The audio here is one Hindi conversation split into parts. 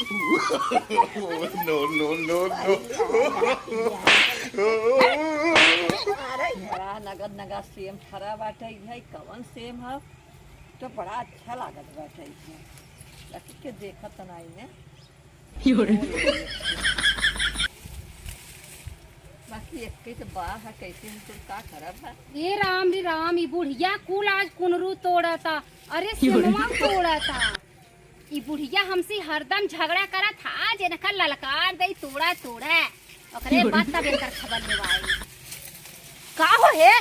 No, no, no, no. अरे बड़ा नगद नगद सेम फरा बाटे है कवन सेम है तो बड़ा अच्छा लागत बाटे है लकी के देखत नहीं ने बाकी एक के तो बा है कैसे हम तो का खराब है ये राम ये बुढ़िया कुल आज कुनरू तोड़ा था। अरे सिनेमा तोड़ा था। ये बुढ़िया हमसे हरदम झगड़ा करा था जे नखा ललकार दई तोड़ा तोड़ा ओकरे बात तब एकर खबर लेवाई का हो है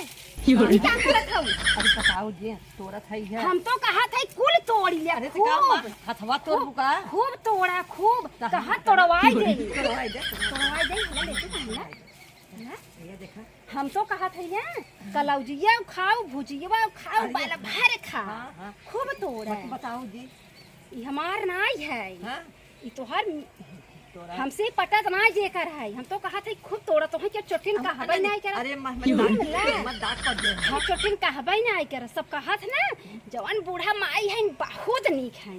ये क्या करत हूं। अरे बताओ जी तोड़त है हम तो कहा था कुल तोड़ लिया। अरे तो का हथवा तोड़ बुका खूब तोड़ा खूब कहा तोड़वाई दे तोड़वाई दे तोड़वाई दे हम लेते ना ये देखा हम तो कहा था ना कलौजिया खाओ भुजिया खाओ बाला भर खा खूब तोड़ा बताओ जी ये हमार नाई है हां ये तो हर हमसे पटत ना जेकर है। हम तो कहा था खूब तोड़ा तो है क्या चोटिन का हबई नहीं कर। अरे मत दाग कर दे हां चोटिन का हबई नहीं कर सब कहा था ना जवान बूढ़ा माई है बहुत नीक है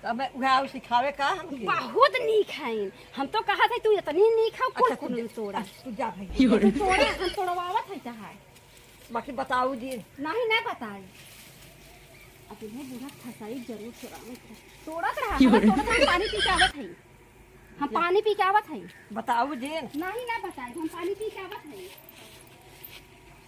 अब उहाव सिखावे का हम बहुत नीक है। हम तो कहा था तू इतनी नीक है कुल कुल तोड़ा तू जा भाई तू तोड़ा हम तोड़वावत है चाहे बाकी बताओ जी नहीं ना बताई अब इन्हें बूढ़ा फसाई जरूर तोड़त रहा पानी पी के आवत है हम पानी पी के आवत है बताओ जी नहीं ना बताई हम पानी पी के आवत है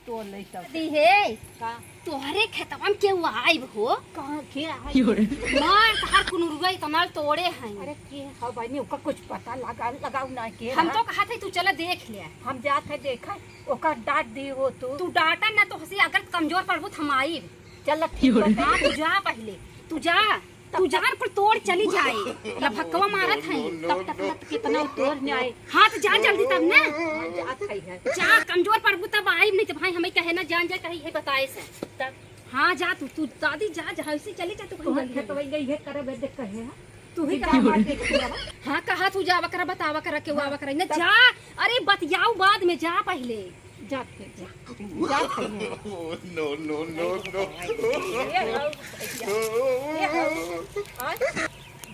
तो ले तब दी है का तोहरे खेतवा में केहू आइब हो कहां के आई मार तहार कुनुरुआ इतना तोड़े हैं। अरे के हां भाई ने ओका कुछ पता लगाऊ ना के हम तो कहा था तू चला देख ले हम जात है देखा ओका डांट दी हो तू डांटा ना तो हसी अगर कमजोर पड़बो हम आइब चल ठीक है हां तू जा पहले तू जान पर तोड़ चली जाए लफकवा मारत है तब तक कितना तोड़ नहीं आए हां तो जा जल्दी तब ना जात है जा कमजोर पड़बो तब आइब नहीं तो भाई हमें कहे ना जान जा कहीं है बताए से तब हां जा तू दादी जा जहां से चली जा तू तो तो गई है करे बे देख कहे तू ही का बात देख हां कहा तू जावा कर बतावा कर के वावा कर ना जा अरे बतियाओ बाद में जा पहले जा No, no, no, no.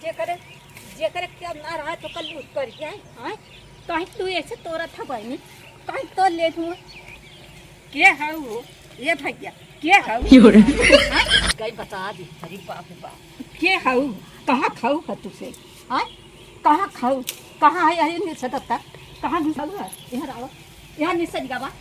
जे करे क्या ना रहा तो कल लूट कर जाए हां कहीं तू ऐसे तोरा था बहनी कहीं तो ले तू के है वो ये भैया के है कहीं बता दी अरे बाप रे बाप के है कहां खाऊ है तुसे हां कहां खाऊ कहां है ये निसत तक कहां निसत है इधर आओ यहां निसत गावा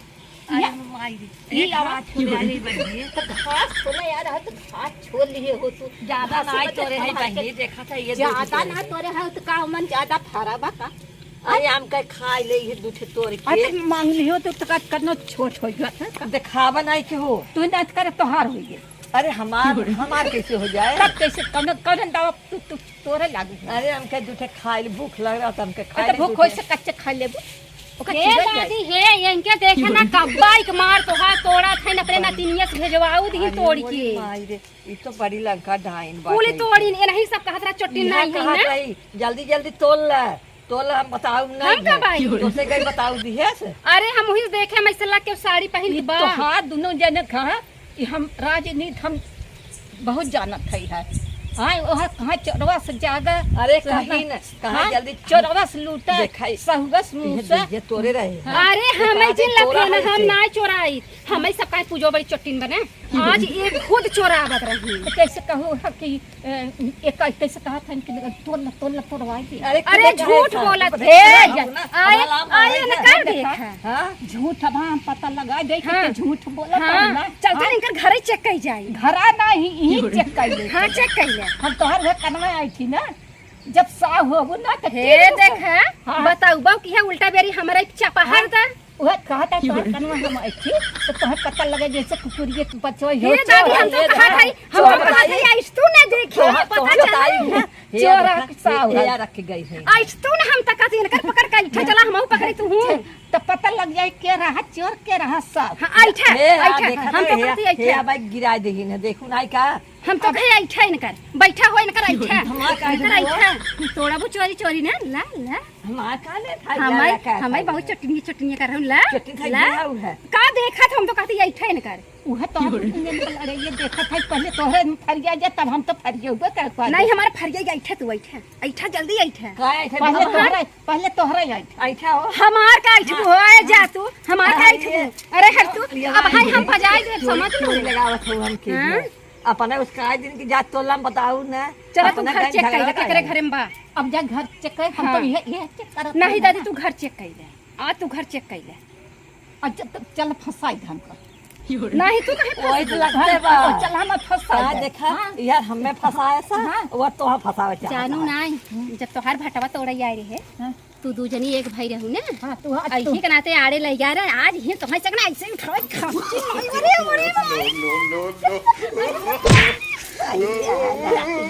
अरे मायरी ये आवाज छोड़ रही बहनी तो घास छोड़ यार तो घास छोड़ लिए हो तू ज्यादा ना तोरे है बहनी देखा था ये ज्यादा ना तोरे है तो का मन ज्यादा फारा बा का अरे हम का खा ले ये दूठे तोड़ के अरे मांग लियो तो कतना छोट हो गया दिखावा नहीं के हो तू ना करे तोहार हो गए अरे हमार कैसे हो जाए तब कैसे कौन दवा तू तोरे लागू अरे हम के दूठे खा ले भूख लग रहा था हम के खा ले भूख होई से कच्चे खा लेबो ये दादी है इनके देखे ना कब्बाई के मार तो हाथ तोड़ा थे न अपने नातिनिया से भेजवाऊ दी तोड़ के मायरे ये तो बड़ी लंका ढाइन बात पूरी तोड़ी ये नहीं सब कहत रहा चोटी नहीं है ना जल्दी तोल हम बताऊ नहीं तो से गई बताऊ दी है से अरे हम वही देखे मैसला के साड़ी पहन के तो हां दोनों जने कहां हम राजनीति हम बहुत जानत है हां ओहा कहां चोरवा से ज्यादा अरे कहीं न कहां जल्दी चोरवा से लूटा सहुगस मुंह से ये तोरे रहे अरे हमें जिन लखे ना हम ना चोराई हमें सब का पूजो बड़ी चोटिन बने आज एक खुद चोरावत रही कैसे कहूं कि एक कैसे कहा था कि तोड़वाई थी अरे झूठ बोलत है आए न कर देखा हां झूठ अब हम पता लगा दे कि झूठ बोलत ना चलते इनकर घरे चेक कर जाए घरा नहीं ही चेक कर ले हां चेक कर ले हम तोहर घर कनवा आई थी ना जब सा होबो ना त हे देखा बताऊ बाऊ कि है उल्टा बेरी हमरा चपहर दा वह कहता तोहर कनवा हम आई थी तो तोहर पता लगे जैसे कुकुरिए के बच्चो हो दादी हम तो कहा था हम पता है आज तू ना देखी पता चला चोरा साव या रख गई है आज तू ना हम तक कथी इनकर पकड़ के इठा चला हम पकड़ी तू हूं तो पता लग जाए के रहा चोर के रहा सब हां आइठा हम तो कहती आइठा हे भाई गिरा देही ना देखू नहीं का हम तो कहे आइठा इनकर बैठा हो इनकर आइठा इनकर आइठा तोड़ा वो चोरी ना ला हमार का ले था हमें बहुत चटनी कर ला का देखा हम तो कहती आइठा इनकर उहे तो अरे ये देखा था पहले तोहरे फरिया जा तब हम तो फरियोबे कर पा नहीं हमारा फरिया ऐठा तू ऐठा जल्दी ऐठा पहले तोहरे ऐठा हो हमार का ऐठा होए जा तू हमार का ऐठा अरे हट तू अब हाय हम बजाई दे समझ लो लगावत हो हम के हाँ? अपने उसका दिन की जात तोला बताऊ ना चला तू घर चेक कर केकरे घरे में बा अब जा घर चेक कर हम हाँ। तो ये चेक करत नहीं दादी तू घर चेक कर ले आ तू घर चेक कर ले अच्छा चल फंसाई हमको नहीं तू नहीं वही तो लगते बा चल हम फंसा हाँ देखा यार हमें फंसाया सा हाँ। वो तो हम फंसावे चाहता जानू नहीं जब तोहार भटवा तोड़ा आई रहे हाँ। तू दू जनी एक भाई रहू ना हां तू ऐसे के नाते आड़े ले जा रहा आज ही तो सकना ऐसे उठाओ खाची नहीं अरे अरे no, no, no, no.